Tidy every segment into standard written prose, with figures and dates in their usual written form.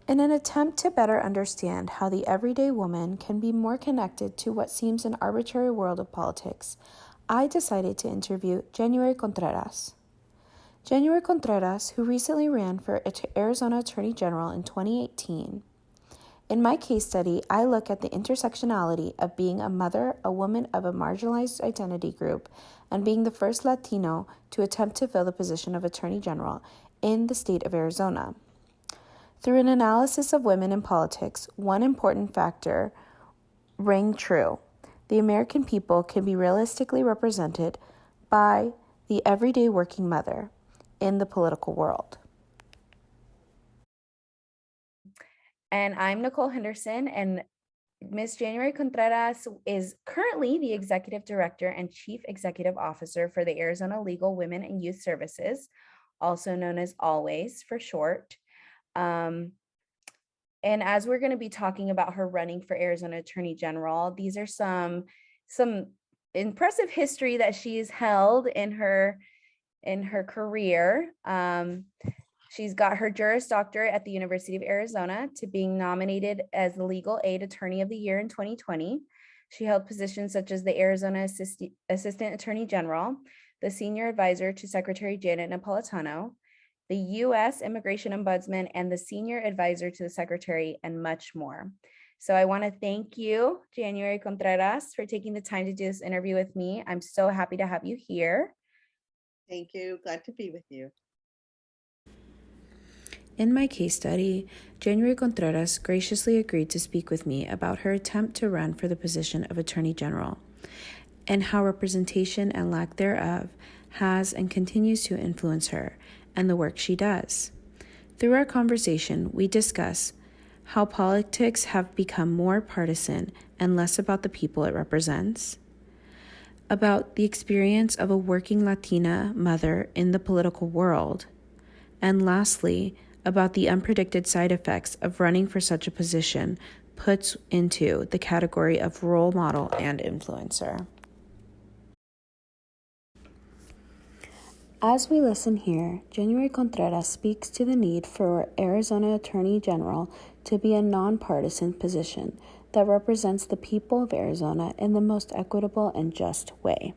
In an attempt to better understand how the everyday woman can be more connected to what seems an arbitrary world of politics, I decided to interview January Contreras. January Contreras, who recently ran for Arizona Attorney General in 2018. In my case study, I look at the intersectionality of being a mother, a woman of a marginalized identity group, and being the first Latino to attempt to fill the position of Attorney General in the state of Arizona. Through an analysis of women in politics, one important factor rang true. The American people can be realistically represented by the everyday working mother in the political world. And I'm Nicole Henderson, and Ms. January Contreras is currently the Executive Director and Chief Executive Officer for the Arizona Legal Women and Youth Services, also known as ALWAYS for short. And as we're going to be talking about her running for Arizona Attorney General, these are some impressive history that she's held in her career. She's got her Juris Doctorate at the University of Arizona, to being nominated as the Legal Aid Attorney of the Year in 2020. She held positions such as the Arizona Assistant Attorney General, the Senior Advisor to Secretary Janet Napolitano, the U.S. Immigration Ombudsman, and the Senior Advisor to the Secretary, and much more. So I want to thank you, January Contreras, for taking the time to do this interview with me. I'm so happy to have you here. Thank you. Glad to be with you. In my case study, January Contreras graciously agreed to speak with me about her attempt to run for the position of Attorney General, and how representation and lack thereof has and continues to influence her and the work she does. Through our conversation, we discuss how politics have become more partisan and less about the people it represents, about the experience of a working Latina mother in the political world, and lastly, about the unpredicted side effects of running for such a position puts into the category of role model and influencer. As we listen here, January Contreras speaks to the need for Arizona Attorney General to be a nonpartisan position that represents the people of Arizona in the most equitable and just way.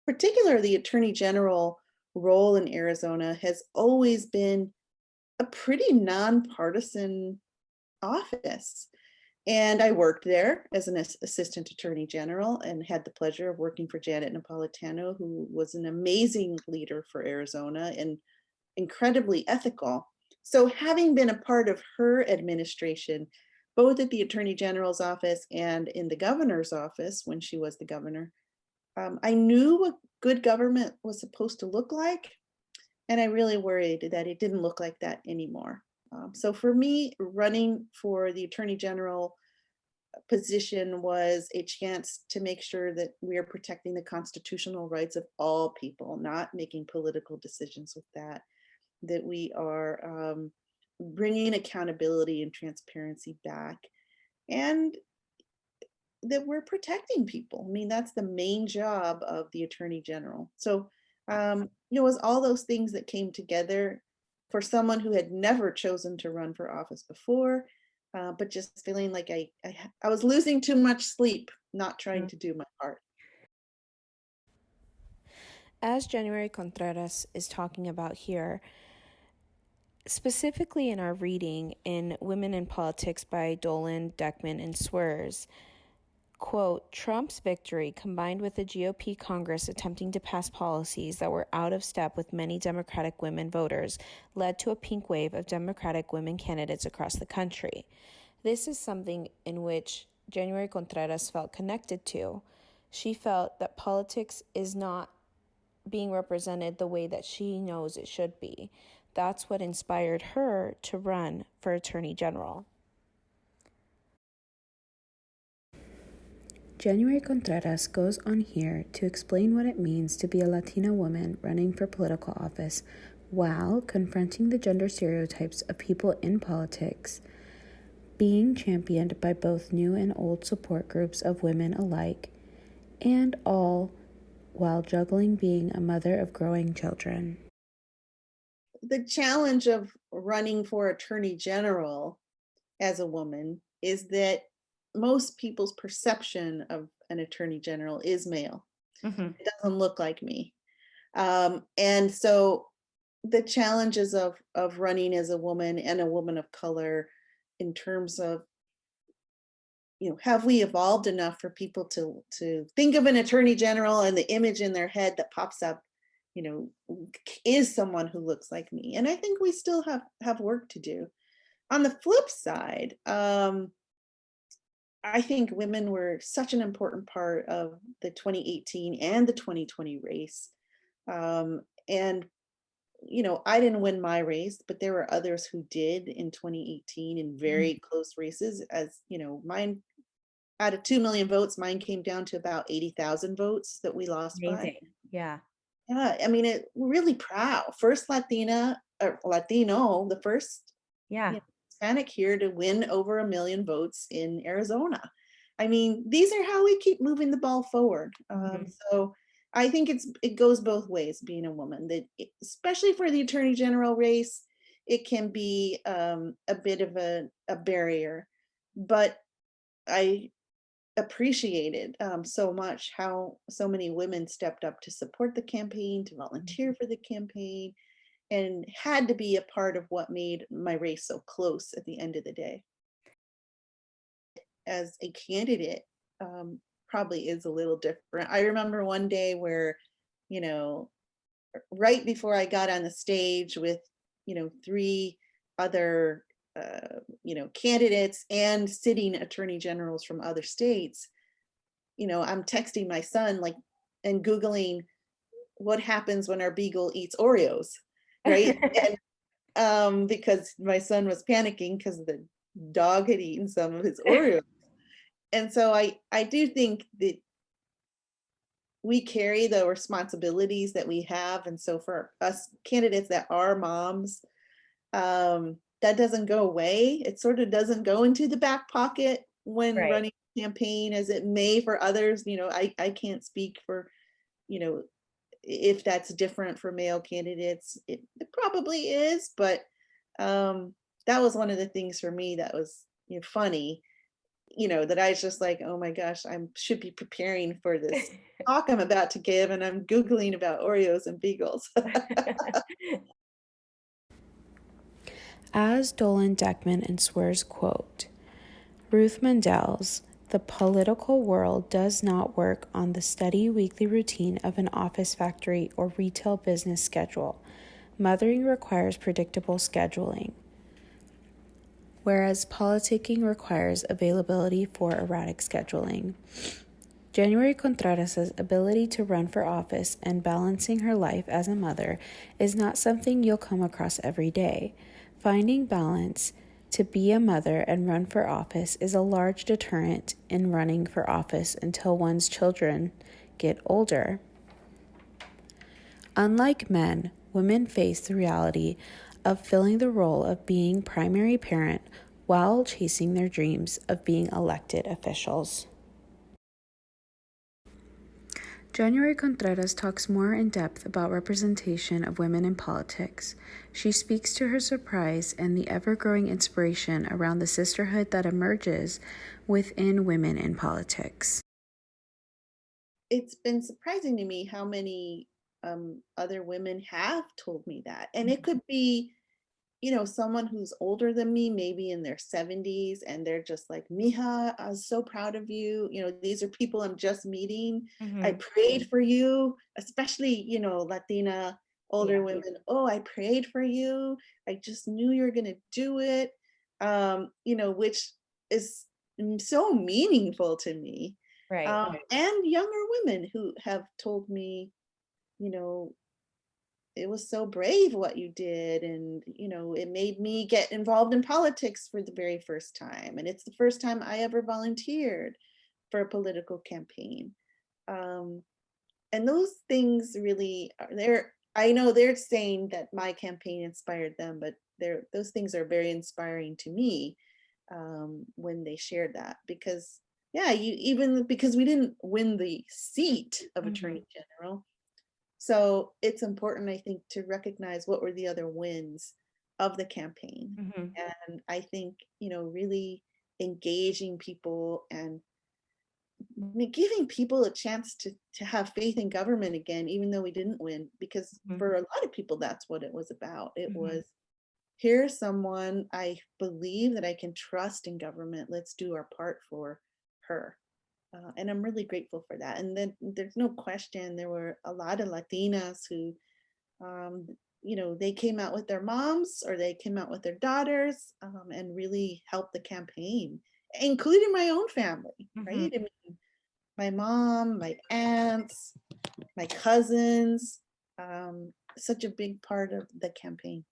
Particularly, the Attorney General role in Arizona has always been a pretty nonpartisan office. And I worked there as an assistant attorney general and had the pleasure of working for Janet Napolitano, who was an amazing leader for Arizona and incredibly ethical. So having been a part of her administration, both at the attorney general's office and in the governor's office when she was the governor, I knew what good government was supposed to look like. And I really worried that it didn't look like that anymore. So for me, running for the Attorney General position was a chance to make sure that we are protecting the constitutional rights of all people, not making political decisions with that we are bringing accountability and transparency back, and that we're protecting people. I mean, that's the main job of the Attorney General. So it was all those things that came together for someone who had never chosen to run for office before, but just feeling like I was losing too much sleep, not trying to do my part. As January Contreras is talking about here, specifically in our reading in Women in Politics by Dolan, Deckman, and Swers, quote, Trump's victory, combined with the GOP Congress attempting to pass policies that were out of step with many Democratic women voters, led to a pink wave of Democratic women candidates across the country. This is something in which January Contreras felt connected to. She felt that politics is not being represented the way that she knows it should be. That's what inspired her to run for Attorney General. January Contreras goes on here to explain what it means to be a Latina woman running for political office while confronting the gender stereotypes of people in politics, being championed by both new and old support groups of women alike, and all while juggling being a mother of growing children. the challenge of running for attorney general as a woman is that most people's perception of an attorney general is male. Mhm. It doesn't look like me. And so the challenges of running as a woman and a woman of color in terms of, have we evolved enough for people to think of an attorney general and the image in their head that pops up, you know, is someone who looks like me? And I think we still have work to do. On the flip side, I think women were such an important part of the 2018 and the 2020 race. And I didn't win my race, but there were others who did in 2018 in Mhm. very close races. As mine, out of 2 million votes, mine came down to about 80,000 votes that we lost by. Amazing. Yeah. Yeah, I mean, really proud. First Latina or Latino, the first Yeah. you know, Hispanic here to win over 1 million votes in Arizona. I mean, these are how we keep moving the ball forward. Mhm. So I think it goes both ways being a woman. Especially for the attorney general race, it can be a bit of a barrier, but I appreciated so much how so many women stepped up to support the campaign, to volunteer Mhm. for the campaign, and had to be a part of what made my race so close at the end of the day. As a candidate, probably is a little different. I remember one day where, you know, right before I got on the stage with, three other, candidates and sitting attorney generals from other states, I'm texting my son, like, and Googling what happens when our beagle eats Oreos, right? And because my son was panicking because the dog had eaten some of his Oreos. And so I do think that we carry the responsibilities that we have. And so for us candidates that are moms, that doesn't go away. It sort of doesn't go into the back pocket when Right. running a campaign as it may for others. I can't speak for, you know, if that's different for male candidates. It probably is, but that was one of the things for me that was, funny, that I was just like, oh my gosh, I should be preparing for this talk I'm about to give, and I'm Googling about Oreos and beagles. As Dolan, Deckman, and Swers quote, Ruth Mandel's "The political world does not work on the steady weekly routine of an office factory or retail business schedule. Mothering requires predictable scheduling, whereas politicking requires availability for erratic scheduling." January Contreras' ability to run for office and balancing her life as a mother is not something you'll come across every day. Finding balance to be a mother and run for office is a large deterrent in running for office until one's children get older. Unlike men, women face the reality of filling the role of being primary parent while chasing their dreams of being elected officials. January Contreras talks more in depth about representation of women in politics. She speaks to her surprise and the ever-growing inspiration around the sisterhood that emerges within women in politics. It's been surprising to me how many other women have told me that. And it could be, someone who's older than me, maybe in their 70s, and they're just like, Mija, I was so proud of you. These are people I'm just meeting. I Mhm. prayed for you, especially, Latina older Yeah. women. Oh, I prayed for you. I just knew you were going to do it, which is so meaningful to me. Right. And younger women who have told me, you know, it was so brave what you did, and it made me get involved in politics for the very first time, and it's the first time I ever volunteered for a political campaign. um, and those things really are there. I know they're saying that my campaign inspired them, but those things are very inspiring to me, when they shared that, because yeah, you even because we didn't win the seat of Mhm. attorney general, So it's important, I think, to recognize what were the other wins of the campaign. Mhm. And I think, really engaging people and giving people a chance to have faith in government again, even though we didn't win, because Mhm. for a lot of people, that's what it was about. It Mhm. was, here's someone I believe that I can trust in government. Let's do our part for her. And I'm really grateful for that. And then there's no question, there were a lot of Latinas who, um, they came out with their moms or they came out with their daughters, and really helped the campaign, including my own family, Mhm. right? I mean, my mom, my aunts, my cousins, such a big part of the campaign.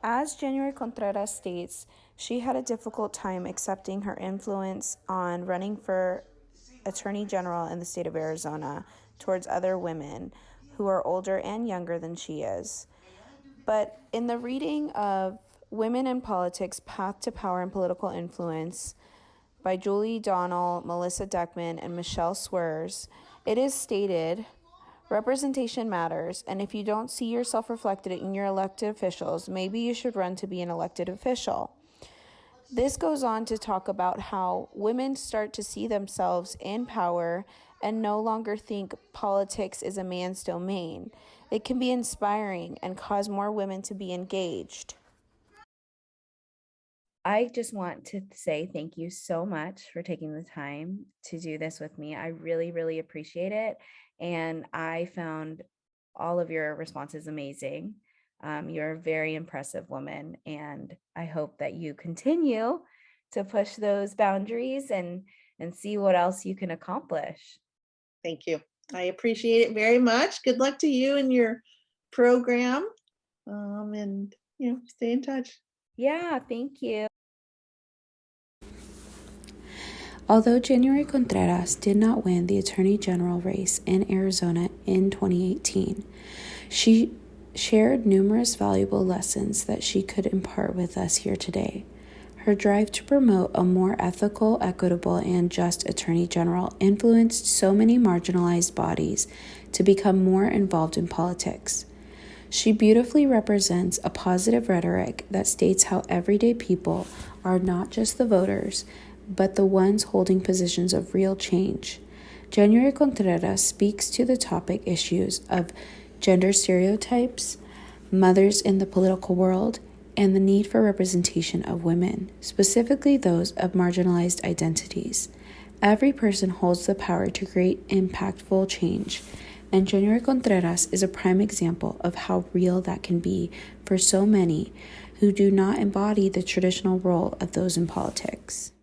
As January Contreras states, she had a difficult time accepting her influence on running for Attorney General in the state of Arizona towards other women who are older and younger than she is. But in the reading of Women in Politics Path to Power and Political Influence by Julie Donnell, Melissa Deckman, and Michelle Swers, it is stated representation matters, and if you don't see yourself reflected in your elected officials, maybe you should run to be an elected official. This goes on to talk about how women start to see themselves in power and no longer think politics is a man's domain. It can be inspiring and cause more women to be engaged. I just want to say thank you so much for taking the time to do this with me. I really, really appreciate it. And I found all of your responses amazing. You're a very impressive woman, and I hope that you continue to push those boundaries and see what else you can accomplish. Thank you. I appreciate it very much. Good luck to you and your program. And stay in touch. Yeah, thank you. Although January Contreras did not win the Attorney General race in Arizona in 2018, she shared numerous valuable lessons that she could impart with us here today. Her drive to promote a more ethical, equitable, and just Attorney General influenced so many marginalized bodies to become more involved in politics. She beautifully represents a positive rhetoric that states how everyday people are not just the voters, but the ones holding positions of real change. January Contreras speaks to the topic issues of gender stereotypes, mothers in the political world, and the need for representation of women, specifically those of marginalized identities. Every person holds the power to create impactful change, and January Contreras is a prime example of how real that can be for so many who do not embody the traditional role of those in politics.